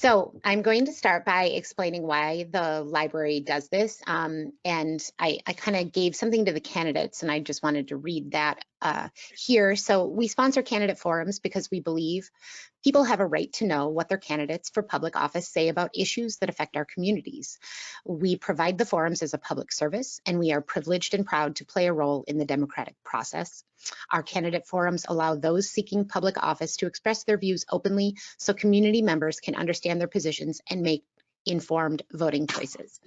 So I'm going to start by explaining why the library does this. And I kind of gave something to the candidates, and I just wanted to read that here. So we sponsor candidate forums because we believe people have a right to know what their candidates for public office say about issues that affect our communities. We provide the forums as a public service, and we are privileged and proud to play a role in the democratic process. Our candidate forums allow those seeking public office to express their views openly so community members can understand their positions and make informed voting choices.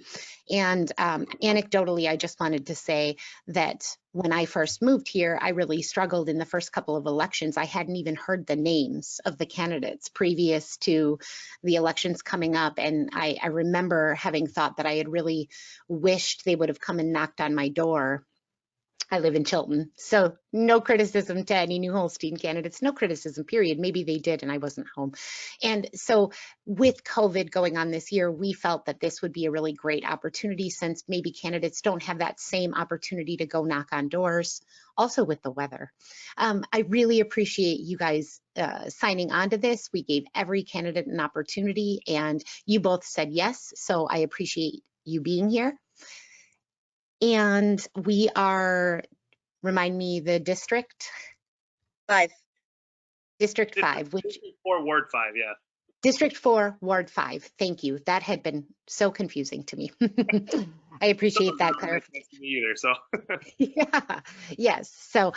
And anecdotally, I just wanted to say that when I first moved here, I really struggled in the first couple of elections. I hadn't even heard the names of the candidates previous to the elections coming up. And I remember having thought that I had really wished they would have come and knocked on my door. I live in Chilton, so no criticism to any New Holstein candidates, no criticism, period. Maybe they did and I wasn't home. And so with COVID going on this year, we felt that this would be a really great opportunity since maybe candidates don't have that same opportunity to go knock on doors, also with the weather. I really appreciate you guys signing on to this. We gave every candidate an opportunity and you both said yes, so I appreciate you being here. And we are, remind me, the district? 5. District 5, which District 4, Ward 5, yeah. District 4, Ward 5. Thank you. That had been so confusing to me. I appreciate that clarification. Me either, so. Yeah, yes. So,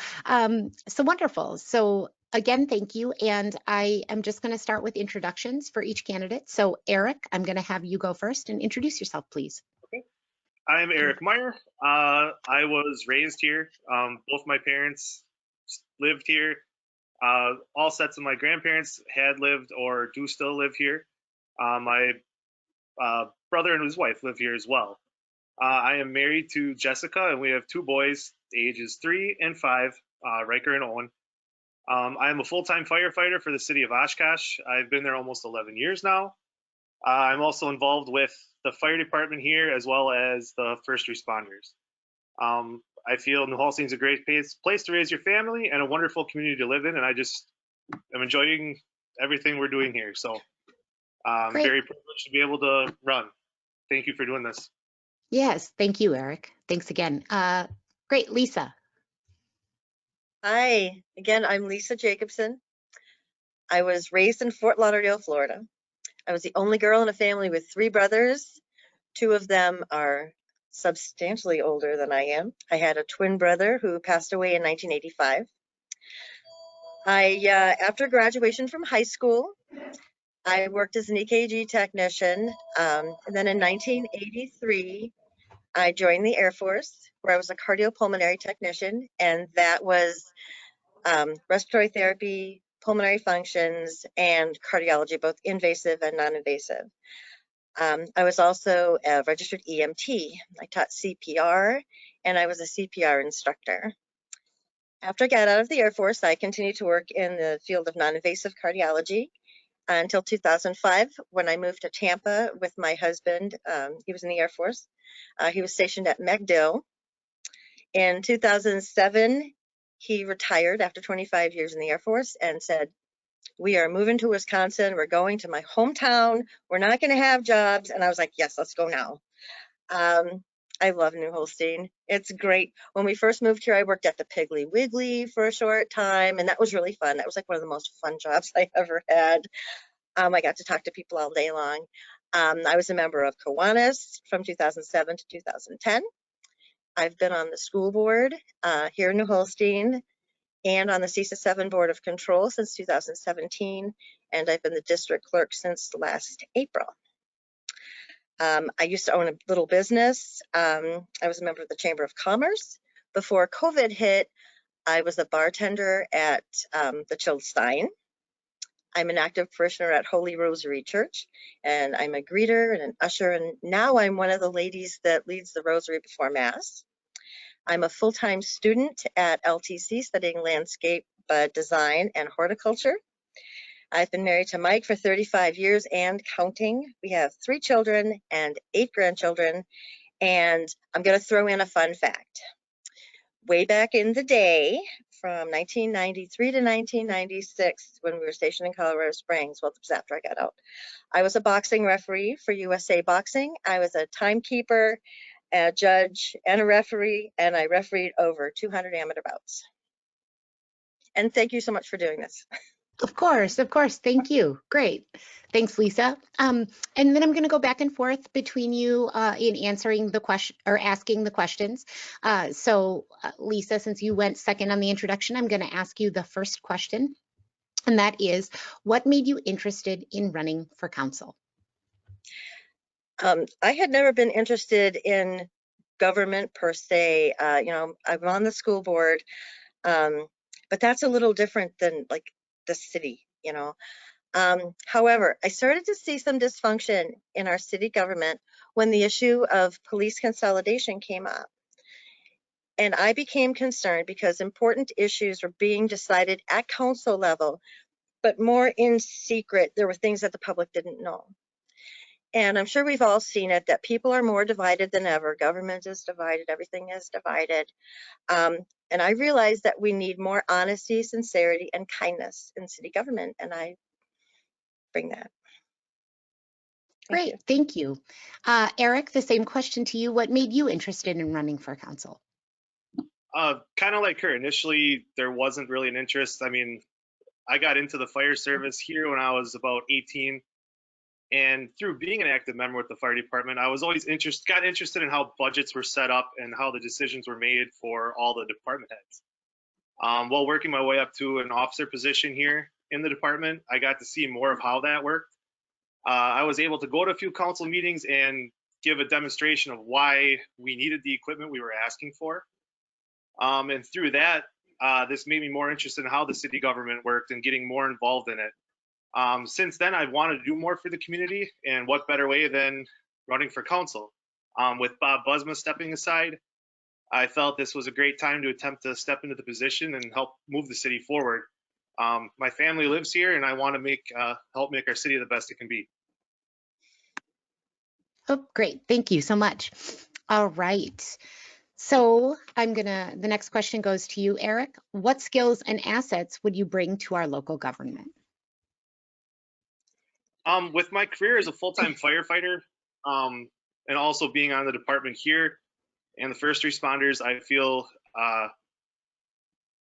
so wonderful. So again, thank you. And I am just going to start with introductions for each candidate. So Eric, I'm going to have you go first and introduce yourself, please. Okay. I'm Eric Meyer. I was raised here. Both my parents lived here. All sets of my grandparents had lived or do still live here. My brother and his wife live here as well. I am married to Jessica, and we have 2 boys, ages 3 and 5, Riker and Owen. I am a full-time firefighter for the city of Oshkosh. I've been there almost 11 years now. I'm also involved with the fire department here as well as the first responders. I feel New Holstein's a great place to raise your family and a wonderful community to live in, and I just am enjoying everything we're doing here. So I'm very privileged to be able to run. Thank you for doing this. Yes, thank you, Eric. Thanks again. Great, Lisa. Hi, again, I'm Lisa Jacobson. I was raised in Fort Lauderdale, Florida. I was the only girl in a family with 3 brothers. 2 of them are substantially older than I am. I had a twin brother who passed away in 1985. After graduation from high school, I worked as an EKG technician. And then in 1983, I joined the Air Force, where I was a cardiopulmonary technician, and that was respiratory therapy, pulmonary functions, and cardiology, both invasive and non-invasive. I was also a registered EMT. I taught CPR, and I was a CPR instructor. After I got out of the Air Force, I continued to work in the field of non-invasive cardiology until 2005, when I moved to Tampa with my husband. He was in the Air Force. He was stationed at MacDill. In 2007, he retired after 25 years in the Air Force and said, "We are moving to Wisconsin. We're going to my hometown. We're not going to have jobs." And I was like, yes, let's go now. I love New Holstein. It's great. When we first moved here, I worked at the Piggly Wiggly for a short time, and that was really fun. That was like one of the most fun jobs I ever had. I got to talk to people all day long. I was a member of Kiwanis from 2007 to 2010. I've been on the school board here in New Holstein and on the CISA 7 Board of Control since 2017, and I've been the district clerk since last April. I used to own a little business. I was a member of the Chamber of Commerce. Before COVID hit, I was a bartender at the Childstein. I'm an active parishioner at Holy Rosary Church, and I'm a greeter and an usher, and now I'm one of the ladies that leads the rosary before Mass. I'm a full-time student at LTC studying landscape design and horticulture. I've been married to Mike for 35 years and counting. We have 3 children and 8 grandchildren, and I'm going to throw in a fun fact. Way back in the day, from 1993 to 1996 when we were stationed in Colorado Springs. Well, it was after I got out. I was a boxing referee for USA Boxing. I was a timekeeper, a judge, and a referee, and I refereed over 200 amateur bouts. And thank you so much for doing this. Of course, of course. Thank you. Great. Thanks, Lisa. And then I'm going to go back and forth between you in answering the question or asking the questions. Lisa, since you went second on the introduction, I'm going to ask you the first question. And that is, what made you interested in running for council? I had never been interested in government per se. You know, I'm on the school board, but that's a little different than like the city, you know. However, I started to see some dysfunction in our city government when the issue of police consolidation came up. And I became concerned because important issues were being decided at council level, but more in secret. There were things that the public didn't know. And I'm sure we've all seen it, that people are more divided than ever. Government is divided, everything is divided. And I realized that we need more honesty, sincerity, and kindness in city government, and I bring that. Great, thank you. Eric, the same question to you. What made you interested in running for council? Kind of like her. Initially, there wasn't really an interest. I mean, I got into the fire service here when I was about 18. And through being an active member with the fire department, I was always got interested in how budgets were set up and how the decisions were made for all the department heads. While working my way up to an officer position here in the department, I got to see more of how that worked. I was able to go to a few council meetings and give a demonstration of why we needed the equipment we were asking for. And through that, this made me more interested in how the city government worked and getting more involved in it. Since then, I've wanted to do more for the community, and what better way than running for council? With Bob Busma stepping aside, I felt this was a great time to attempt to step into the position and help move the city forward. My family lives here, and I want to help make our city the best it can be. Oh, great. Thank you so much. All right. So the next question goes to you, Eric. What skills and assets would you bring to our local government? With my career as a full-time firefighter, and also being on the department here and the first responders, I feel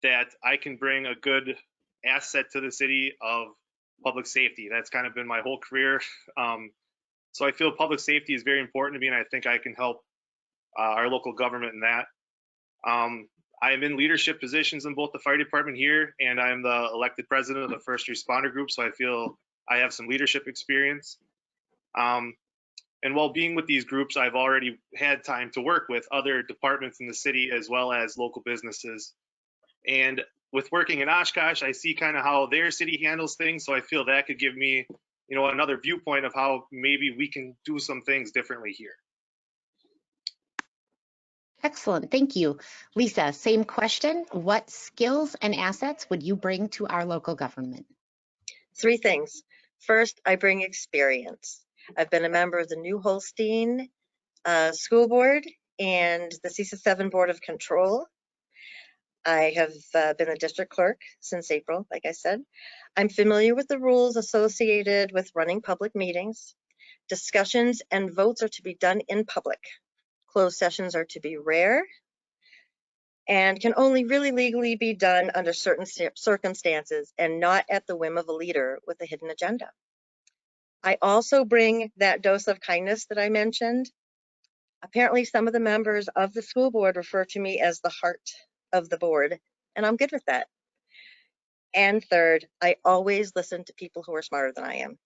that I can bring a good asset to the city of public safety. That's kind of been my whole career. So I feel public safety is very important to me, and I think I can help our local government in that. I am in leadership positions in both the fire department here, and I'm the elected president of the first responder group, so I feel I have some leadership experience. And while being with these groups, I've already had time to work with other departments in the city as well as local businesses. And with working in Oshkosh, I see kind of how their city handles things, so I feel that could give me, you know, another viewpoint of how maybe we can do some things differently here. Excellent, thank you. Lisa, same question. What skills and assets would you bring to our local government? 3 things. First, I bring experience. I've been a member of the New Holstein School Board and the CISA 7 Board of Control. I have been a district clerk since April, like I said. I'm familiar with the rules associated with running public meetings. Discussions and votes are to be done in public. Closed sessions are to be rare and can only really legally be done under certain circumstances and not at the whim of a leader with a hidden agenda. I also bring that dose of kindness that I mentioned. Apparently, some of the members of the school board refer to me as the heart of the board, and I'm good with that. And third, I always listen to people who are smarter than I am.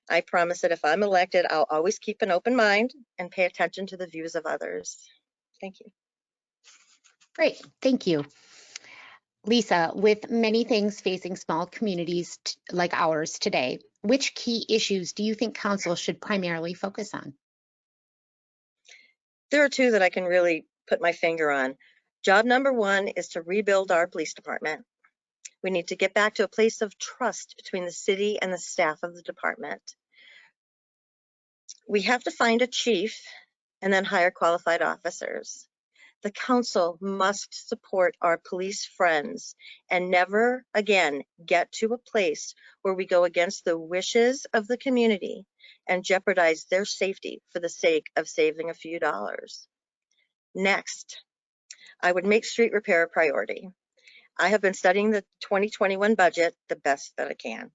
I promise that if I'm elected, I'll always keep an open mind and pay attention to the views of others. Thank you. Great, thank you. Lisa, with many things facing small communities like ours today, which key issues do you think council should primarily focus on? There are 2 that I can really put my finger on. Job number 1 is to rebuild our police department. We need to get back to a place of trust between the city and the staff of the department. We have to find a chief and then hire qualified officers. The council must support our police friends and never again get to a place where we go against the wishes of the community and jeopardize their safety for the sake of saving a few dollars. Next, I would make street repair a priority. I have been studying the 2021 budget the best that I can,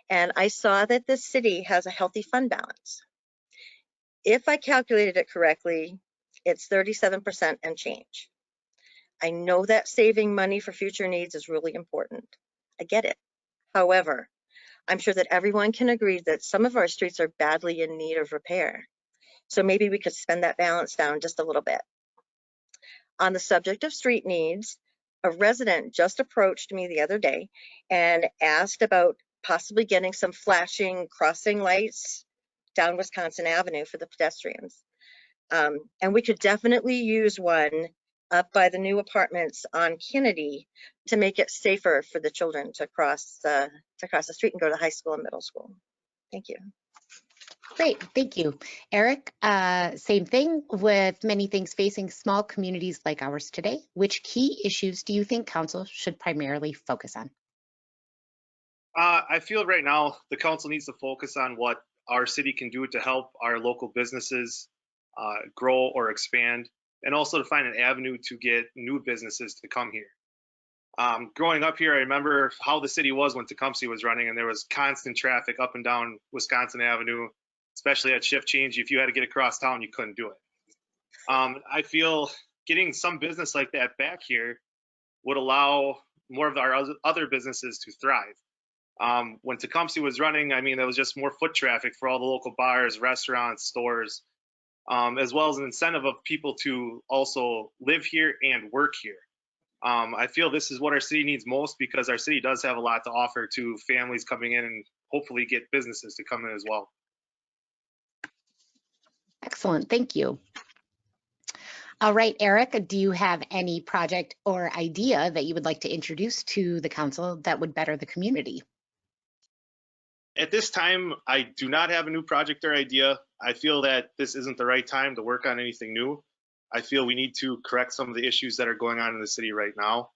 and I saw that the city has a healthy fund balance. If I calculated it correctly, it's 37% and change. I know that saving money for future needs is really important. I get it. However, I'm sure that everyone can agree that some of our streets are badly in need of repair. So maybe we could spend that balance down just a little bit. On the subject of street needs, a resident just approached me the other day and asked about possibly getting some flashing crossing lights down Wisconsin Avenue for the pedestrians. And we could definitely use one up by the new apartments on Kennedy to make it safer for the children to cross the street and go to high school and middle school. Thank you. Great, thank you. Eric, same thing with many things facing small communities like ours today. Which key issues do you think council should primarily focus on? I feel right now the council needs to focus on what our city can do to help our local businesses grow or expand, and also to find an avenue to get new businesses to come here. Growing up here, I remember how the city was when Tecumseh was running, and there was constant traffic up and down Wisconsin Avenue, especially at shift change. If you had to get across town, you couldn't do it. I feel getting some business like that back here would allow more of our other businesses to thrive. When Tecumseh was running, I mean, there was just more foot traffic for all the local bars, restaurants, stores, as well as an incentive of people to also live here and work here. I feel this is what our city needs most, because our city does have a lot to offer to families coming in and hopefully get businesses to come in as well. Excellent, thank you. All right, Eric, do you have any project or idea that you would like to introduce to the council that would better the community? At this time, I do not have a new project or idea. I feel that this isn't the right time to work on anything new. I feel we need to correct some of the issues that are going on in the city right now.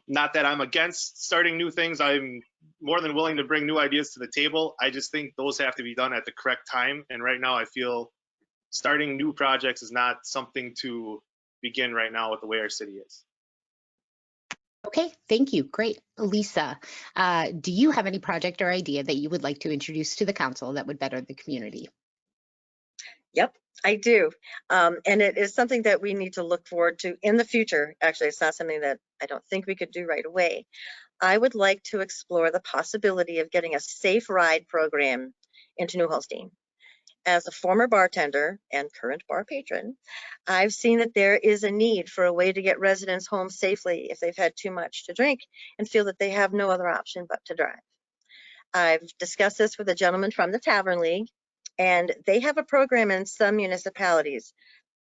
Not that I'm against starting new things. I'm more than willing to bring new ideas to the table. I just think those have to be done at the correct time. And right now, I feel starting new projects is not something to begin right now with the way our city is. Okay, thank you. Great. Lisa, do you have any project or idea that you would like to introduce to the council that would better the community? Yep, I do. And it is something that we need to look forward to in the future. Actually, it's not something that I don't think we could do right away. I would like to explore the possibility of getting a safe ride program into New Holstein. As a former bartender and current bar patron, I've seen that there is a need for a way to get residents home safely if they've had too much to drink and feel that they have no other option but to drive. I've discussed this with a gentleman from the Tavern League, and they have a program in some municipalities,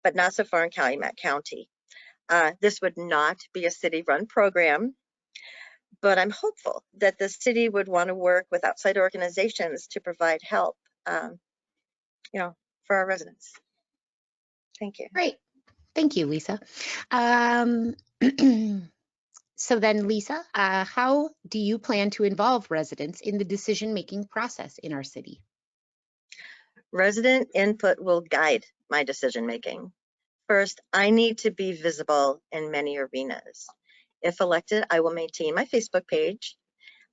but not so far in Calumet County. This would not be a city-run program, but I'm hopeful that the city would want to work with outside organizations to provide help, for our residents. Thank you. Great. Thank you, Lisa. So then, Lisa, how do you plan to involve residents in the decision-making process in our city? Resident input will guide my decision-making. First, I need to be visible in many arenas. If elected, I will maintain my Facebook page.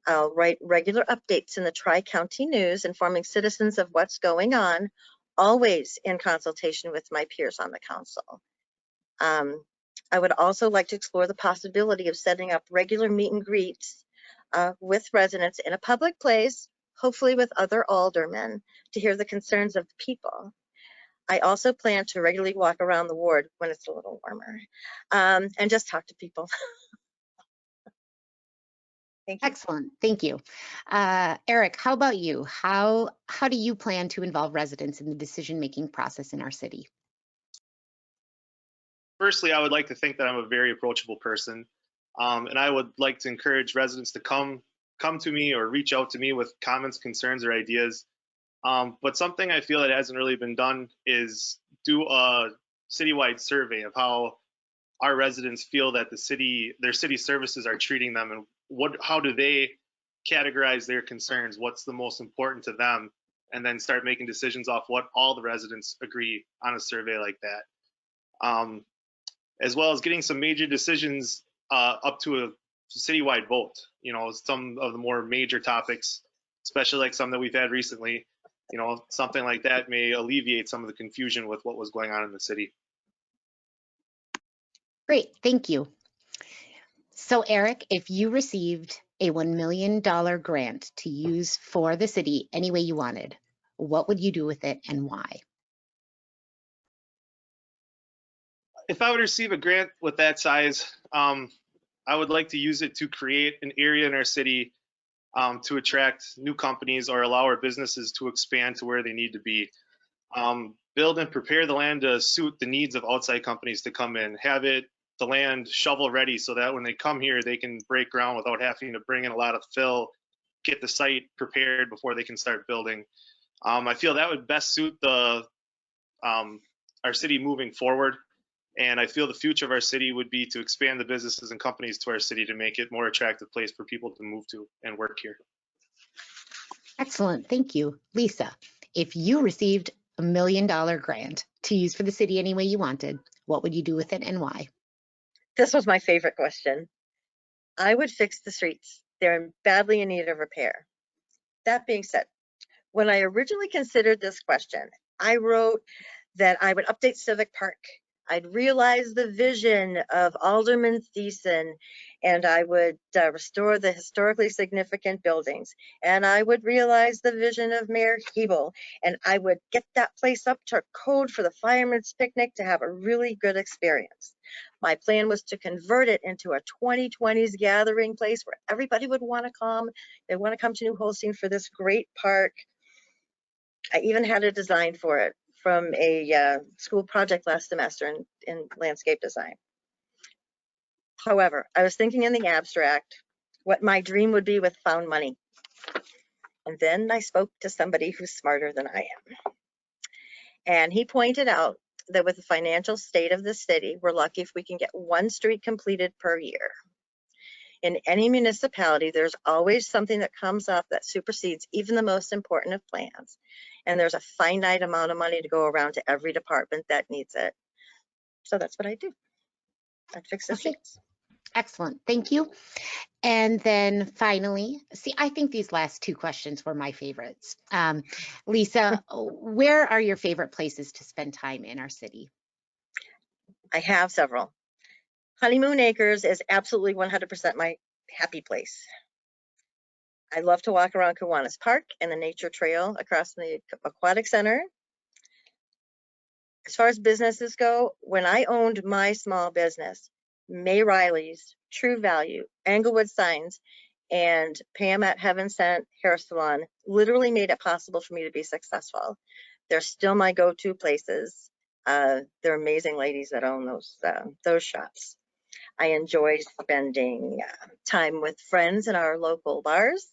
I'll write regular updates in the Tri-County News, informing citizens of what's going on, always in consultation with my peers on the council. I would also like to explore the possibility of setting up regular meet and greets with residents in a public place, hopefully with other aldermen, to hear the concerns of the people. I also plan to regularly walk around the ward when it's a little warmer and just talk to people. Thank you. Excellent, thank you. Eric, how about you? How do you plan to involve residents in the decision-making process in our city? Firstly, I would like to think that I'm a very approachable person, and I would like to encourage residents to come to me or reach out to me with comments, concerns, or ideas. But something I feel that hasn't really been done is do a citywide survey of how our residents feel that their city services are treating them, and how do they categorize their concerns? What's the most important to them? And then start making decisions off what all the residents agree on a survey like that. As well as getting some major decisions up to a citywide vote. Some of the more major topics, especially like some that we've had recently, something like that may alleviate some of the confusion with what was going on in the city. Great, thank you. So Eric, if you received a $1 million grant to use for the city any way you wanted, what would you do with it and why? If I would receive a grant with that size, I would like to use it to create an area in our city to attract new companies or allow our businesses to expand to where they need to be. Build and prepare the land to suit the needs of outside companies to come in. Have the land shovel ready so that when they come here, they can break ground without having to bring in a lot of fill, get the site prepared before they can start building. I feel that would best suit our city moving forward. And I feel the future of our city would be to expand the businesses and companies to our city to make it a more attractive place for people to move to and work here. Excellent, thank you. Lisa, if you received a $1 million grant to use for the city any way you wanted, what would you do with it and why? This was my favorite question. I would fix the streets. They're badly in need of repair. That being said, when I originally considered this question, I wrote that I would update Civic Park. I'd realize the vision of Alderman Thiessen, and I would restore the historically significant buildings. And I would realize the vision of Mayor Hebel, and I would get that place up to code for the firemen's picnic to have a really good experience. My plan was to convert it into a 2020s gathering place where everybody would want to come. They want to come to New Holstein for this great park. I even had a design for it from a school project last semester in landscape design. However, I was thinking in the abstract what my dream would be with found money. And then I spoke to somebody who's smarter than I am. And he pointed out that with the financial state of the city, we're lucky if we can get one street completed per year. In any municipality, there's always something that comes up that supersedes even the most important of plans. And there's a finite amount of money to go around to every department that needs it. So that's what I do. I'd fix the streets. Excellent, thank you. And then finally, see, I think these last two questions were my favorites. Lisa, where are your favorite places to spend time in our city? I have several. Honeymoon Acres is absolutely 100% my happy place. I love to walk around Kiwanis Park and the nature trail across the aquatic center. As far as businesses go, when I owned my small business, May Riley's, True Value, Englewood Signs, and Pam at Heaven Sent Hair Salon literally made it possible for me to be successful. They're still my go-to places. They're amazing ladies that own those shops. I enjoy spending time with friends in our local bars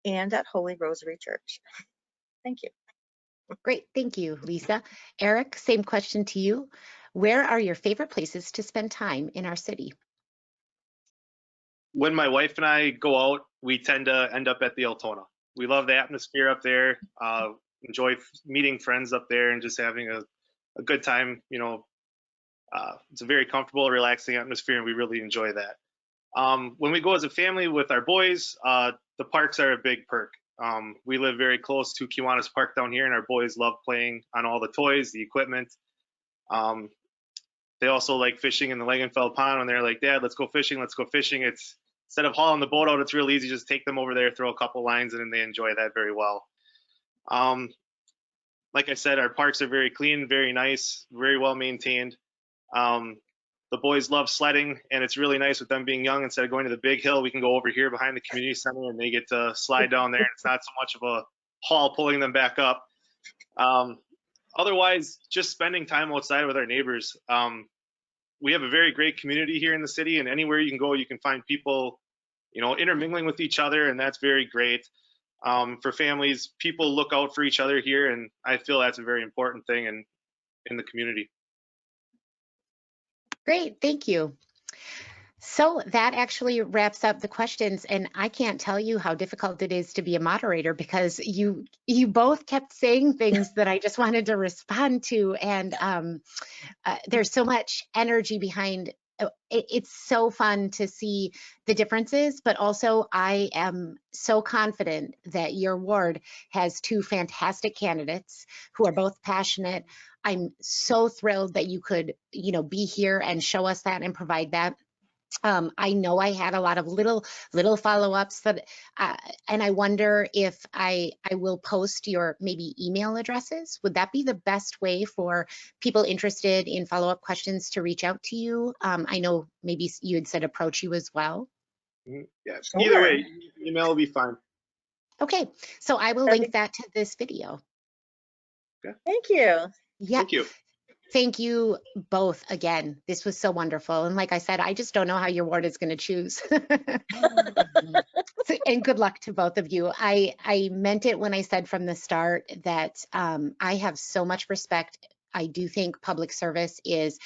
and at Holy Rosary Church. Thank you. Great, thank you, Lisa. Eric, same question to you. Where are your favorite places to spend time in our city? When my wife and I go out, we tend to end up at the Altona. We love the atmosphere up there, enjoy meeting friends up there and just having a good time. It's a very comfortable, relaxing atmosphere, and we really enjoy that. When we go as a family with our boys, the parks are a big perk. We live very close to Kiwanis Park down here, and our boys love playing on all the toys, the equipment. They also like fishing in the Langenfeld Pond when they're like, Dad, let's go fishing, let's go fishing. It's instead of hauling the boat out, it's real easy. Just take them over there, throw a couple lines in, and they enjoy that very well. Like I said, our parks are very clean, very nice, very well maintained. The boys love sledding, and it's really nice with them being young. Instead of going to the big hill, we can go over here behind the community center, and they get to slide down there. And it's not so much of a haul pulling them back up. Otherwise, just spending time outside with our neighbors. We have a very great community here in the city, and anywhere you can go, you can find people, intermingling with each other, and that's very great. For families, people look out for each other here, and I feel that's a very important thing in the community. Great, thank you. So that actually wraps up the questions, and I can't tell you how difficult it is to be a moderator because you both kept saying things that I just wanted to respond to, and there's so much energy behind. It's so fun to see the differences, but also I am so confident that your ward has two fantastic candidates who are both passionate. I'm so thrilled that you could, be here and show us that and provide that. I know I had a lot of little follow-ups that, and I wonder if I will post your maybe email addresses. Would that be the best way for people interested in follow-up questions to reach out to you? I know maybe you had said approach you as well. Yeah, Sure. either way, email will be fine. Okay, so I will link that to this video. Thank you. Yeah. Thank you. Thank you both again. This was so wonderful. And like I said, I just don't know how your ward is going to choose. And good luck to both of you. I meant it when I said from the start that I have so much respect. I do think public service is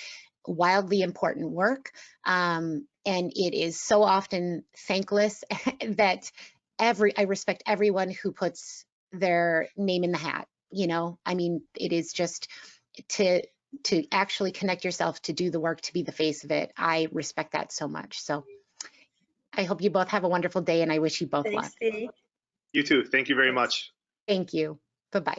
wildly important work. And it is so often thankless that I respect everyone who puts their name in the hat. I mean, it is just to actually connect yourself to do the work, to be the face of it. I respect that so much. So I hope you both have a wonderful day, and I wish you both luck. Thanks, Dee. You too. Thank you very much. Thank you. Bye-bye.